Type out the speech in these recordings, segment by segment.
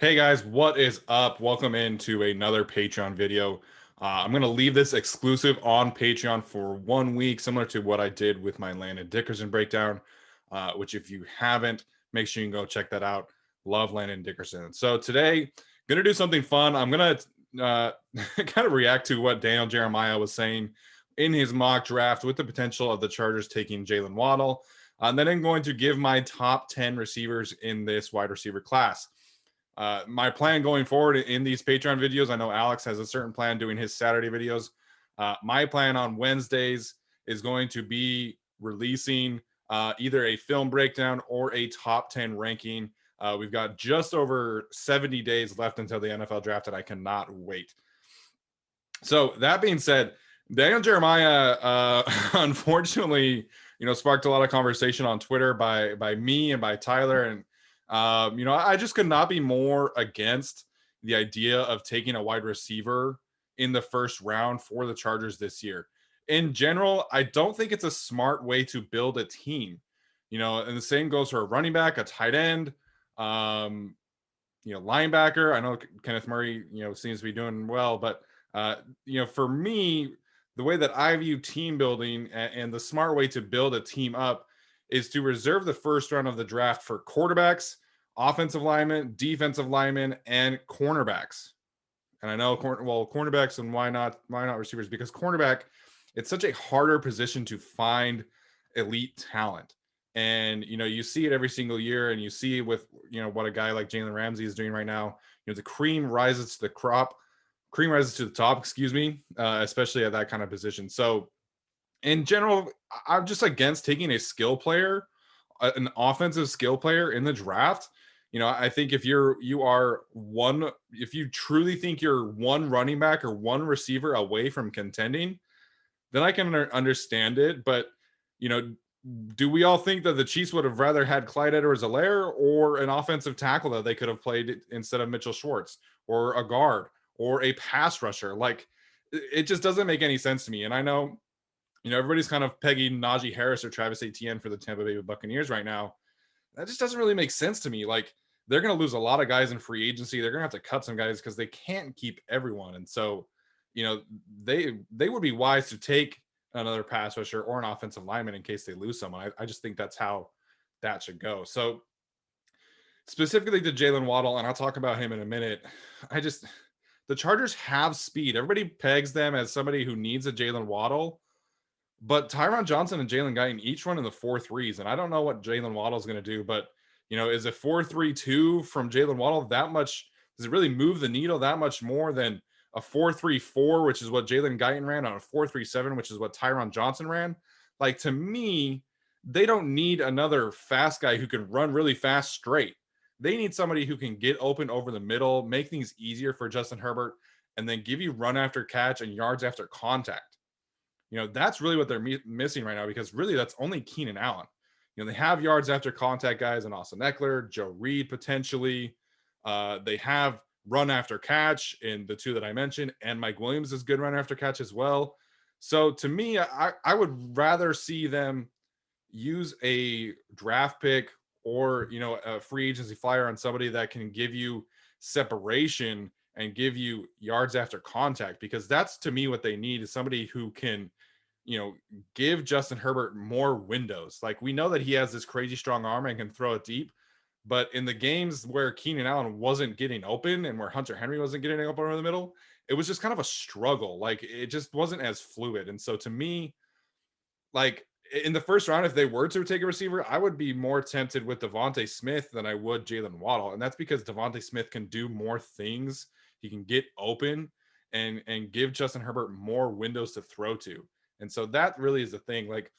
Hey guys, what is up? Welcome into another Patreon video. I'm going to leave this exclusive on Patreon for 1 week, similar to what I did with my Landon Dickerson breakdown, which if you haven't, make sure you can go check that out. Love Landon Dickerson. So today, going to do something fun. I'm going to kind of react to what Daniel Jeremiah was saying in his mock draft with the potential of the Chargers taking Jaylen Waddle. And then I'm going to give my top 10 receivers in this wide receiver class. My plan going forward in these Patreon videos, I know Alex has a certain plan doing his Saturday videos. My plan on Wednesdays is going to be releasing either a film breakdown or a top 10 ranking. We've got just over 70 days left until the NFL draft, and I cannot wait. So that being said, Daniel Jeremiah, unfortunately, sparked a lot of conversation on Twitter by me and by Tyler, and I just could not be more against the idea of taking a wide receiver in the first round for the Chargers this year. In general, I don't think it's a smart way to build a team. And the same goes for a running back, a tight end, linebacker. I know Kenneth Murray, seems to be doing well, but for me, the way that I view team building and the smart way to build a team up is to reserve the first round of the draft for quarterbacks, offensive linemen, defensive linemen, and cornerbacks. And I know, cornerbacks, and why not receivers? Because cornerback, it's such a harder position to find elite talent. And you see it every single year, and you see with what a guy like Jalen Ramsey is doing right now. The cream rises to the top, excuse me, especially at that kind of position. So in general, I'm just against taking a skill player, an offensive skill player in the draft. I think if you truly think you're one running back or one receiver away from contending, then I can understand it. But, do we all think that the Chiefs would have rather had Clyde Edwards-Helaire or an offensive tackle that they could have played instead of Mitchell Schwartz, or a guard or a pass rusher? Like, it just doesn't make any sense to me. And I know, everybody's kind of pegging Najee Harris or Travis Etienne for the Tampa Bay Buccaneers right now. That just doesn't really make sense to me. Like, they're going to lose a lot of guys in free agency. They're going to have to cut some guys because they can't keep everyone. And so, they would be wise to take another pass rusher or an offensive lineman in case they lose someone. I just think that's how that should go. So specifically to Jaylen Waddle, and I'll talk about him in a minute. The Chargers have speed. Everybody pegs them as somebody who needs a Jaylen Waddle, but Tyron Johnson and Jalen Guyton each run in the 4.3s, and I don't know what Jaylen Waddle is going to do, but is a 4.32 from Jaylen Waddle that much? Does it really move the needle that much more than a 4.34, which is what Jalen Guyton ran, on a 4.37, which is what Tyron Johnson ran? Like, to me, they don't need another fast guy who can run really fast straight. They need somebody who can get open over the middle, make things easier for Justin Herbert, and then give you run after catch and yards after contact. That's really what they're missing right now, because really that's only Keenan Allen. They have yards after contact guys in Austin Eckler, Joe Reed potentially. They have run after catch in the two that I mentioned, and Mike Williams is good run after catch as well. So to me, I would rather see them use a draft pick or a free agency flyer on somebody that can give you separation and give you yards after contact, because that's, to me, what they need is somebody who can give Justin Herbert more windows. Like, we know that he has this crazy strong arm and can throw it deep, but in the games where Keenan Allen wasn't getting open and where Hunter Henry wasn't getting open over the middle, it was just kind of a struggle. Like, it just wasn't as fluid. And so to me, like, in the first round, if they were to take a receiver, I would be more tempted with Devontae Smith than I would Jaylen Waddle. And that's because Devontae Smith can do more things. He can get open and give Justin Herbert more windows to throw to. And so that really is the thing. Like,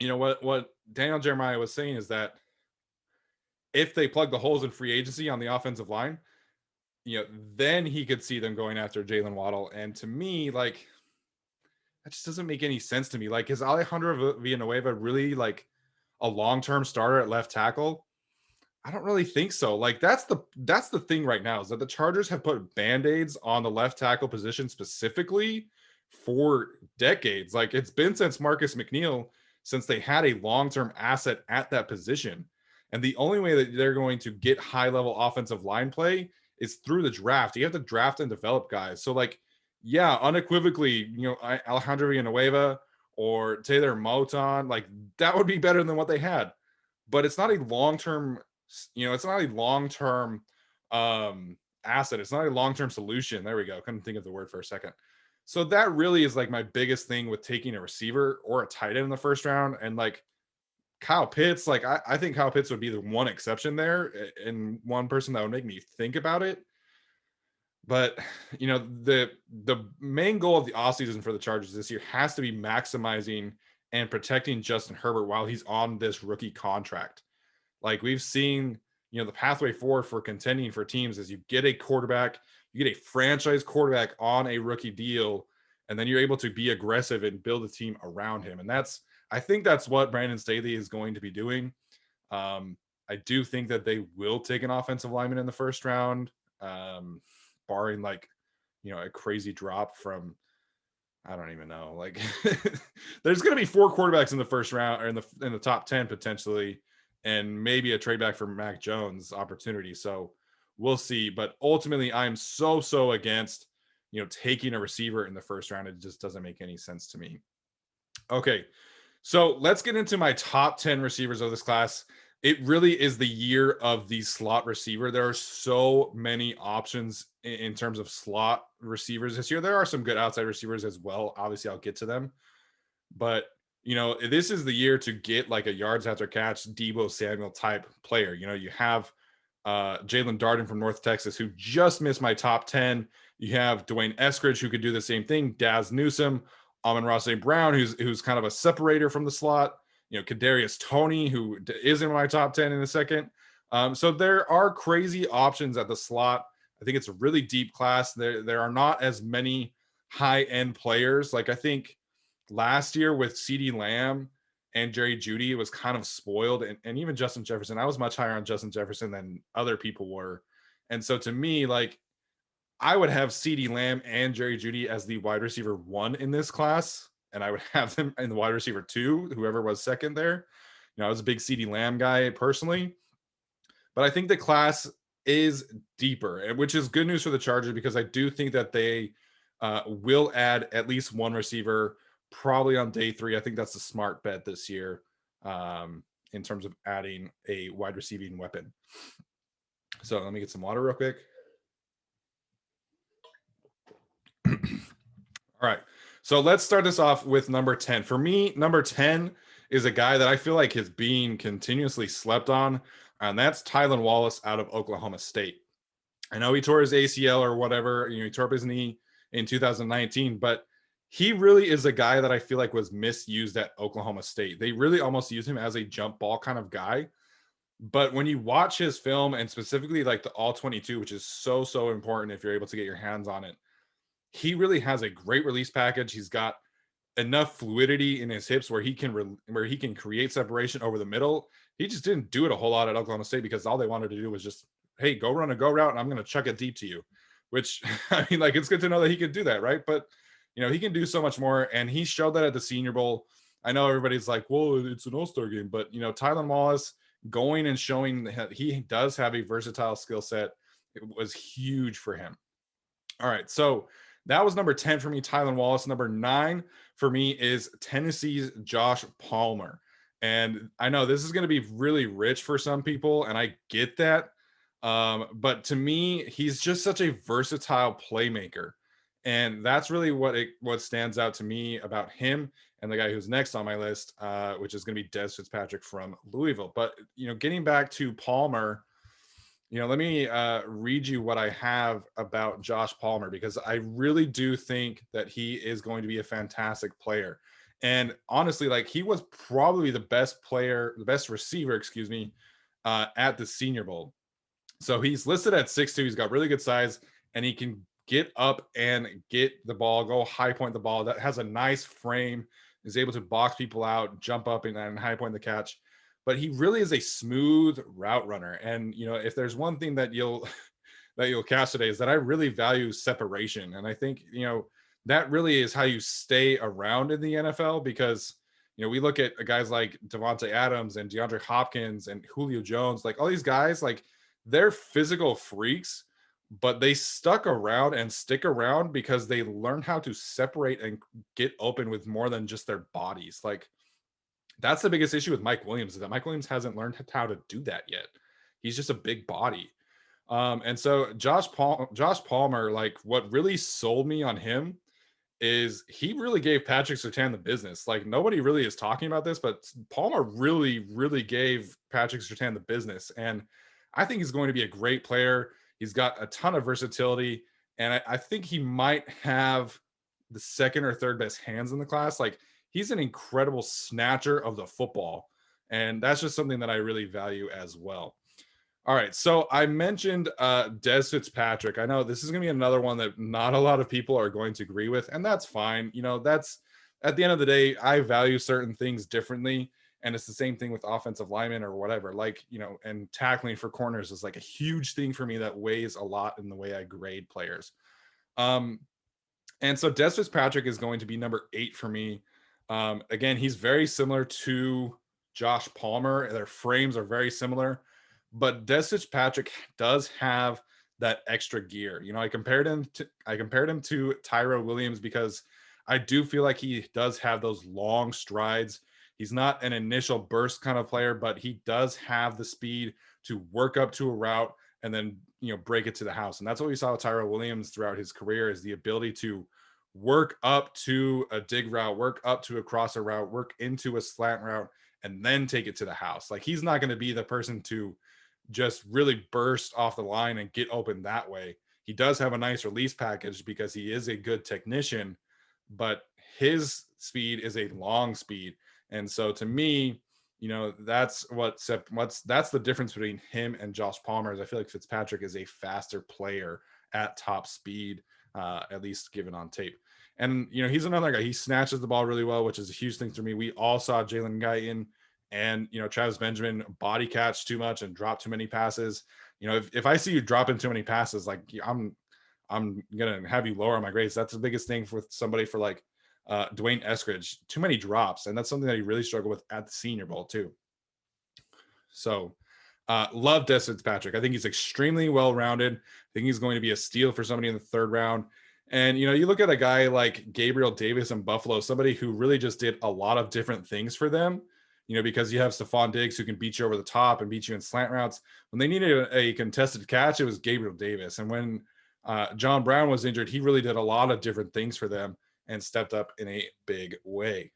what Daniel Jeremiah was saying is that if they plug the holes in free agency on the offensive line, then he could see them going after Jaylen Waddle. And to me, like, that just doesn't make any sense to me. Like, is Alejandro Villanueva really like a long-term starter at left tackle? I don't really think so. Like, that's the thing right now, is that the Chargers have put Band-Aids on the left tackle position specifically for decades. Like, it's been since Marcus McNeil, since they had a long-term asset at that position. And the only way that they're going to get high level offensive line play is through the draft. You have to draft and develop guys. So like, yeah, unequivocally, Alejandro Villanueva or Taylor Moton, like that would be better than what they had. But it's not a long-term, it's not a long-term asset. It's not a long-term solution. There we go. Couldn't think of the word for a second. So that really is like my biggest thing with taking a receiver or a tight end in the first round. And like Kyle Pitts, like I think Kyle Pitts would be the one exception there and one person that would make me think about it. But the main goal of the offseason for the Chargers this year has to be maximizing and protecting Justin Herbert while he's on this rookie contract. Like we've seen, the pathway forward for contending for teams is you get a quarterback, you get a franchise quarterback on a rookie deal, and then you're able to be aggressive and build a team around him. And I think that's what Brandon Staley is going to be doing. I do think that they will take an offensive lineman in the first round, barring like, a crazy drop from, I don't even know. Like there's going to be 4 quarterbacks in the first round or in the top 10 potentially, and maybe a trade back for Mac Jones opportunity. So we'll see. But ultimately, I'm so against, taking a receiver in the first round. It just doesn't make any sense to me. Okay. So let's get into my top 10 receivers of this class. It really is the year of the slot receiver. There are so many options in terms of slot receivers this year. There are some good outside receivers as well. Obviously, I'll get to them. But, this is the year to get like a yards after catch, Deebo Samuel type player. You have Jalen Darden from North Texas, who just missed my top 10. You have Dwayne Eskridge, who could do the same thing. Daz Newsome, Amon-Ra St. Brown, who's kind of a separator from the slot. Kadarius Toney, who is in my top 10 in a second. So there are crazy options at the slot. I think it's a really deep class. There are not as many high-end players. Like I think last year with CeeDee Lamb and Jerry Jeudy, it was kind of spoiled. And even Justin Jefferson, I was much higher on Justin Jefferson than other people were. And so to me, like I would have CeeDee Lamb and Jerry Jeudy as the wide receiver 1 in this class. And I would have them in the wide receiver 2, whoever was second there. I was a big CeeDee Lamb guy personally. But I think the class is deeper, which is good news for the Chargers because I do think that they will add at least one receiver probably on day 3. I think that's a smart bet this year in terms of adding a wide receiving weapon. So let me get some water real quick. All right. So let's start this off with number 10. For me, number 10 is a guy that I feel like is being continuously slept on, and that's Jaylen Waddle out of Oklahoma State. I know he tore his ACL or whatever, he tore up his knee in 2019, but he really is a guy that I feel like was misused at Oklahoma State. They really almost used him as a jump ball kind of guy. But when you watch his film, and specifically like the All-22, which is so important if you're able to get your hands on it, he really has a great release package. He's got enough fluidity in his hips where he can create separation over the middle. He just didn't do it a whole lot at Oklahoma State because all they wanted to do was just, hey, go run a go route and I'm going to chuck it deep to you, which I mean, like, it's good to know that he could do that. Right. But he can do so much more. And he showed that at the Senior Bowl. I know everybody's like, well, it's an all-star game, but Jaylen Waddle going and showing that he does have a versatile skill set. It was huge for him. All right. So that was number 10 for me, Jaylen Waddle. Number 9 for me is Tennessee's Josh Palmer. And I know this is going to be really rich for some people, and I get that. But to me, he's just such a versatile playmaker. And that's really what stands out to me about him and the guy who's next on my list, which is going to be Dez Fitzpatrick from Louisville. But, getting back to Palmer, let me read you what I have about Josh Palmer, because I really do think that he is going to be a fantastic player. And honestly, like, he was probably the best receiver, at the Senior Bowl. So he's listed at 6'2". He's got really good size, and he can get up and get the ball, go high point the ball. That has a nice frame, is able to box people out, jump up and high point the catch. But he really is a smooth route runner. And, if there's one thing that you'll catch today is that I really value separation. And I think, that really is how you stay around in the NFL, because, We look at guys like Devontae Adams and DeAndre Hopkins and Julio Jones, like all these guys, like they're physical freaks, but they stuck around and stick around because they learn how to separate and get open with more than just their bodies. Like that's the biggest issue with Mike Williams, is that Mike Williams hasn't learned how to do that yet. He's just a big body. And so Josh Palmer, like what really sold me on him is he really gave Patrick Surtain the business. Like nobody really is talking about this, but Palmer really, really gave Patrick Surtain the business. And I think he's going to be a great player. He's got a ton of versatility. And I think he might have the second or third best hands in the class. Like he's an incredible snatcher of the football. And that's just something that I really value as well. All right, so I mentioned Dez Fitzpatrick. I know this is going to be another one that not a lot of people are going to agree with, and that's fine. That's at the end of the day, I value certain things differently, and it's the same thing with offensive linemen or whatever. Like, and tackling for corners is like a huge thing for me that weighs a lot in the way I grade players. And so Dez Fitzpatrick is going to be number 8 for me. Again, he's very similar to Josh Palmer. Their frames are very similar. But Dez Fitzpatrick does have that extra gear. I compared him to Tyrell Williams because I do feel like he does have those long strides. He's not an initial burst kind of player, but he does have the speed to work up to a route and then break it to the house. And that's what we saw with Tyrell Williams throughout his career, is the ability to work up to a dig route, work up to a crosser route, work into a slant route, and then take it to the house. Like he's not going to be the person to just really burst off the line and get open that way. He does have a nice release package because he is a good technician, but his speed is a long speed. And so to me, that's that's the difference between him and Josh Palmer. Is I feel like Fitzpatrick is a faster player at top speed, at least given on tape. And he's another guy. He snatches the ball really well, which is a huge thing for me. We all saw Jalen Guyton and Travis Benjamin body catch too much and drop too many passes. If I see you dropping too many passes, like I'm gonna have you lower my grades. That's the biggest thing for somebody for like Dwayne Eskridge. Too many drops, and that's something that he really struggled with at the Senior Bowl too. So love Dez Fitzpatrick. I think he's extremely well-rounded. I think he's going to be a steal for somebody in the 3rd round. And you look at a guy like Gabriel Davis in Buffalo, somebody who really just did a lot of different things for them. Because you have Stephon Diggs who can beat you over the top and beat you in slant routes. When they needed a contested catch, it was Gabriel Davis. And when John Brown was injured, he really did a lot of different things for them and stepped up in a big way.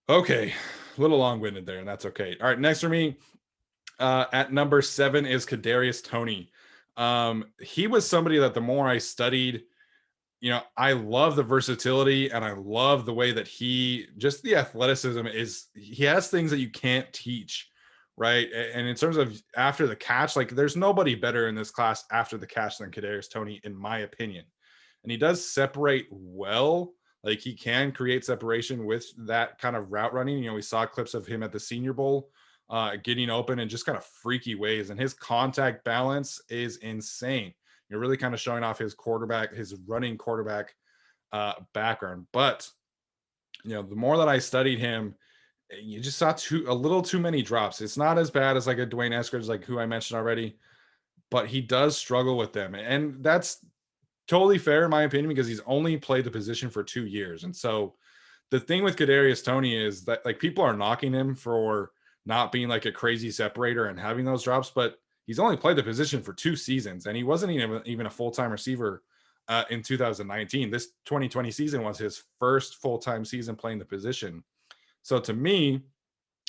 Okay, a little long-winded there, and that's okay. All right, next for me at number 7 is Kadarius Toney. He was somebody that the more I studied, I love the versatility and I love the way that just the athleticism he has things that you can't teach, right? And in terms of after the catch, like there's nobody better in this class after the catch than Kadarius Toney, in my opinion. And he does separate well. Like he can create separation with that kind of route running. We saw clips of him at the Senior Bowl getting open in just kind of freaky ways. And his contact balance is insane. You're really kind of showing off his running quarterback background. But, the more that I studied him, you just saw a little too many drops. It's not as bad as like a Dwayne Eskridge, like who I mentioned already, but he does struggle with them. And that's totally fair in my opinion, because he's only played the position for 2 years. And so the thing with Kadarius Toney is that like people are knocking him for not being like a crazy separator and having those drops, but he's only played the position for 2 seasons, and he wasn't even a full-time receiver in 2019. This 2020 season was his first full-time season playing the position. So to me,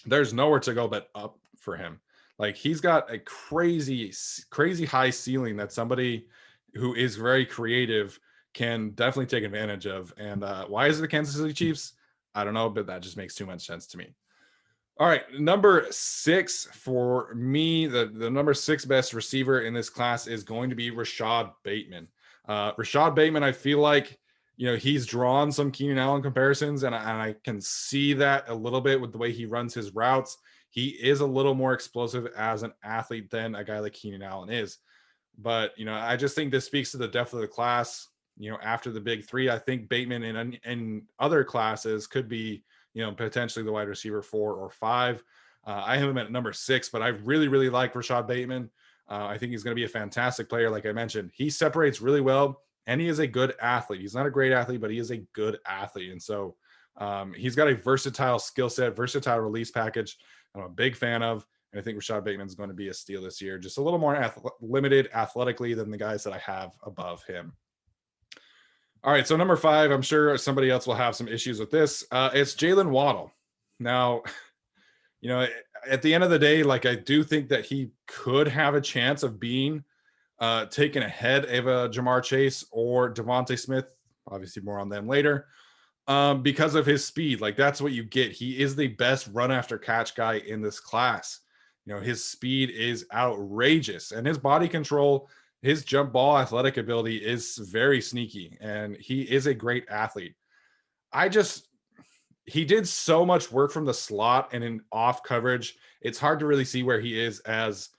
there's nowhere to go but up for him. Like he's got a crazy, crazy high ceiling that somebody who is very creative can definitely take advantage of. And why is it the Kansas City Chiefs? I don't know, but that just makes too much sense to me. All right, number 6 for me, the number 6 best receiver in this class is going to be Rashad Bateman. Rashad Bateman, I feel like, he's drawn some Keenan Allen comparisons, and I can see that a little bit with the way he runs his routes. He is a little more explosive as an athlete than a guy like Keenan Allen is. But, I just think this speaks to the depth of the class. after the big three, I think Bateman in other classes could be, potentially the wide receiver 4 or 5. I have him at number 6, but I really, really like Rashad Bateman. I think he's going to be a fantastic player. Like I mentioned, he separates really well, and he is a good athlete. He's not a great athlete, but he is a good athlete. And so he's got a versatile skill set, versatile release package I'm a big fan of. And I think Rashad Bateman is going to be a steal this year, just a little more limited athletically than the guys that I have above him. All right, so number 5, I'm sure somebody else will have some issues with this. It's Jaylen Waddle. Now, at the end of the day, like I do think that he could have a chance of being taken ahead of Jamar Chase or Devontae Smith. Obviously, more on them later. Because of his speed. Like that's what you get. He is the best run after catch guy in this class. His speed is outrageous, and his body control, his jump ball athletic ability is very sneaky, and he is a great athlete. He did so much work from the slot and in off coverage. It's hard to really see where he is as,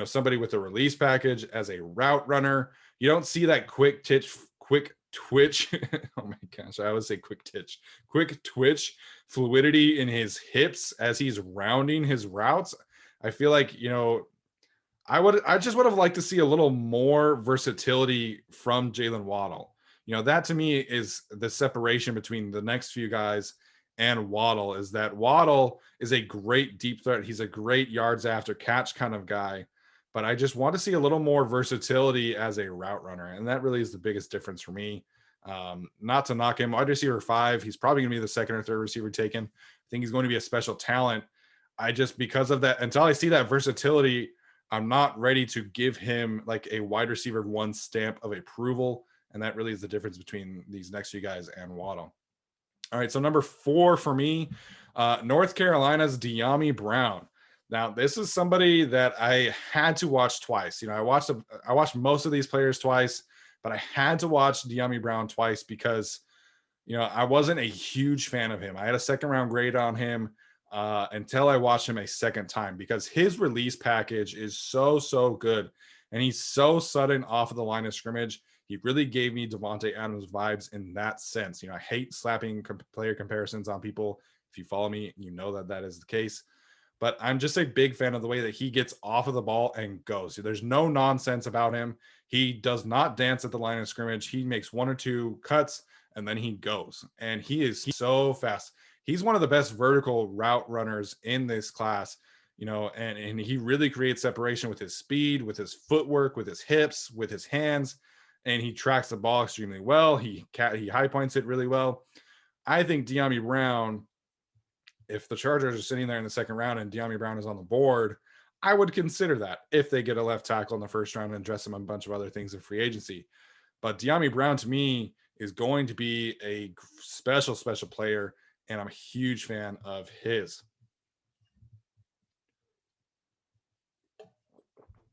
somebody with a release package, as a route runner. You don't see that quick twitch. Oh my gosh, I always say quick twitch fluidity in his hips as he's rounding his routes. I feel like, I just would have liked to see a little more versatility from Jaylen Waddle. That to me is the separation between the next few guys and Waddle, is that Waddle is a great deep threat. He's a great yards after catch kind of guy, but I just want to see a little more versatility as a route runner. And that really is the biggest difference for me. Not to knock him, wide receiver 5, he's probably going to be the second or third receiver taken. I think he's going to be a special talent. Because of that, until I see that versatility, I'm not ready to give him like a wide receiver 1 stamp of approval. And that really is the difference between these next few guys and Waddle. All right, so number 4 for me, North Carolina's Dyami Brown. Now, this is somebody that I had to watch twice. I watched most of these players twice, but I had to watch Dyami Brown twice because, I wasn't a huge fan of him. I had a second round grade on him until I watched him a second time, because his release package is so good, and he's so sudden off of the line of scrimmage. He really gave me Devontae Adams vibes in that sense. I hate slapping player comparisons on people. If you follow me, you know that is the case. But I'm just a big fan of the way that he gets off of the ball and goes. There's no nonsense about him. He does not dance at the line of scrimmage. He makes 1 or 2 cuts and then he goes. And he is so fast. He's one of the best vertical route runners in this class, and he really creates separation with his speed, with his footwork, with his hips, with his hands, and he tracks the ball extremely well. He high points it really well. I think Dyami Brown, if the Chargers are sitting there in the second round and Dyami Brown is on the board, I would consider that if they get a left tackle in the first round and address him on a bunch of other things in free agency. But Dyami Brown to me is going to be a special player, and I'm a huge fan of his.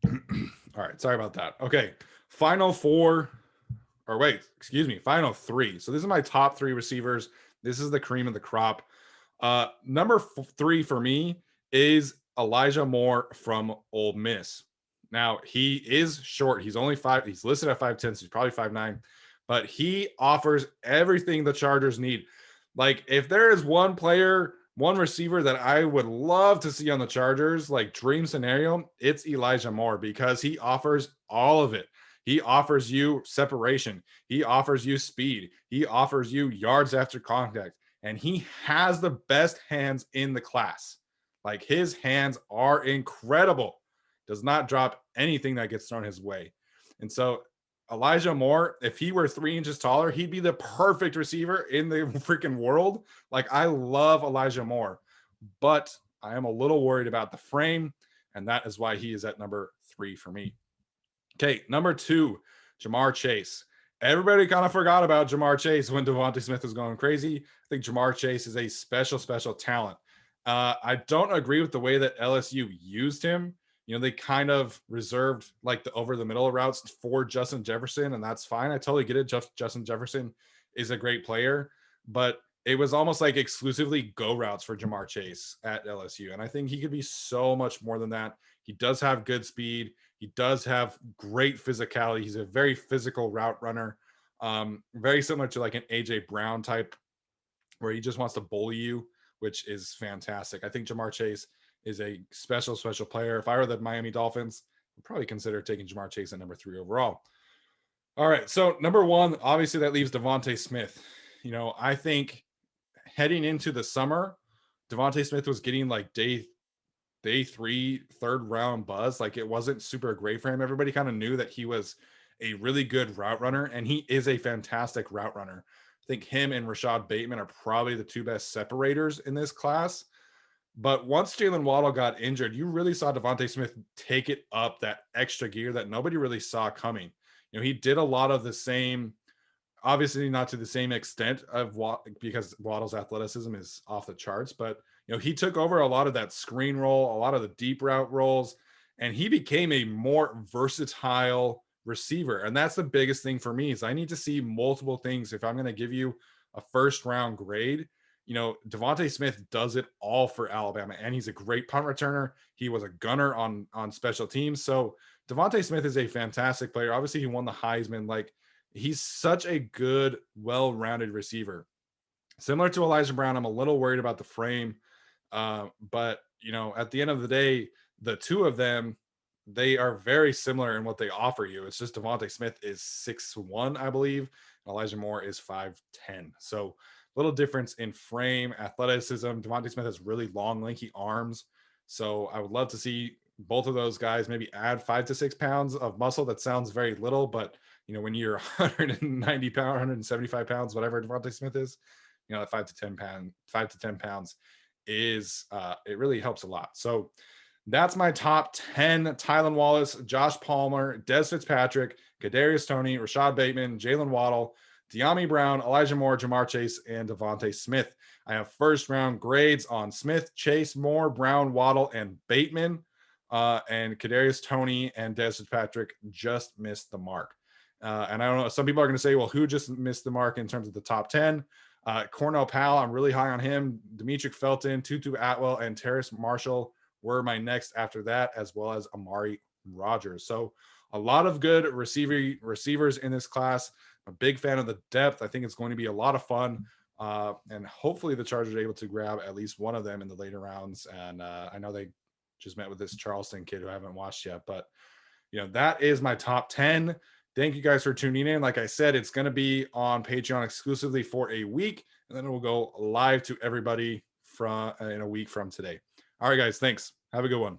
All right, sorry about that. Okay, final 3. So this is my top 3 receivers. This is the cream of the crop. Number 3 for me is Elijah Moore from Ole Miss. Now, he is short. He's only 5. He's listed at 5'10", so he's probably 5'9", but he offers everything the Chargers need. Like, if there is one receiver that I would love to see on the Chargers, like dream scenario, it's Elijah Moore, because he offers all of it. He offers you separation. He offers you speed. He offers you yards after contact. And he has the best hands in the class. Like, his hands are incredible. Does not drop anything that gets thrown his way. And so Elijah Moore, if he were 3 inches taller, he'd be the perfect receiver in the freaking world. Like, I love Elijah Moore, but I am a little worried about the frame, and that is why he is at number 3 for me. Okay, number 2, Jamar Chase. Everybody kind of forgot about Jamar Chase when Devontae Smith was going crazy. I think Jamar Chase is a special talent. I don't agree with the way that LSU used him. They kind of reserved like the over the middle routes for Justin Jefferson, and that's fine. I totally get it. Justin Jefferson is a great player, but it was almost like exclusively go routes for Jamar Chase at LSU. And I think he could be so much more than that. He does have good speed. He does have great physicality. He's a very physical route runner. Very similar to like an AJ Brown type, where he just wants to bully you, which is fantastic. I think Jamar Chase is a special player. If I were the Miami Dolphins, I'd probably consider taking Jamar Chase at number 3 overall. All right, so number 1, obviously that leaves Devontae Smith. I think heading into the summer, Devontae Smith was getting like day 3, third round buzz. Like it wasn't super great for him. Everybody kind of knew that he was a really good route runner, and he is a fantastic route runner. I think him and Rashad Bateman are probably the 2 best separators in this class. But once Jaylen Waddle got injured, you really saw Devontae Smith take it up that extra gear that nobody really saw coming. He did a lot of the same, obviously not to the same extent of because Waddle's athleticism is off the charts, but he took over a lot of that screen roll, a lot of the deep route rolls, and he became a more versatile receiver. And that's the biggest thing for me is I need to see multiple things. If I'm going to give you a first round grade, Devontae Smith does it all for Alabama, and he's a great punt returner. He was a gunner on special teams. So Devontae Smith is a fantastic player. Obviously, he won the Heisman. Like, he's such a good, well-rounded receiver. Similar to Elijah Brown, I'm a little worried about the frame. But, at the end of the day, the two of them, they are very similar in what they offer you. It's just Devontae Smith is 6'1", I believe. And Elijah Moore is 5'10". So little difference in frame, athleticism. Devontae Smith has really long, lanky arms. So I would love to see both of those guys maybe add 5 to 6 pounds of muscle. That sounds very little, but when you're 190 pounds, 175 pounds, whatever Devontae Smith is, that 5 to 10 pounds is it really helps a lot. So that's my top 10: Tylan Wallace, Josh Palmer, Des Fitzpatrick, Kadarius Toney, Rashad Bateman, Jaylen Waddle, De'Ami Brown, Elijah Moore, Jamar Chase, and Devontae Smith. I have first round grades on Smith, Chase, Moore, Brown, Waddle, and Bateman. And Kadarius Toney and Des Fitzpatrick just missed the mark. And I don't know, some people are going to say, well, who just missed the mark in terms of the top 10? Cornell Powell, I'm really high on him. Demetric Felton, Tutu Atwell, and Terrace Marshall were my next after that, as well as Amari Rogers. So a lot of good receivers in this class. I'm a big fan of the depth. I think it's going to be a lot of fun. And hopefully the Chargers are able to grab at least one of them in the later rounds. And I know they just met with this Charleston kid who I haven't watched yet, but that is my top 10. Thank you guys for tuning in. Like I said, it's going to be on Patreon exclusively for a week, and then it will go live to everybody in a week from today. All right, guys, thanks. Have a good one.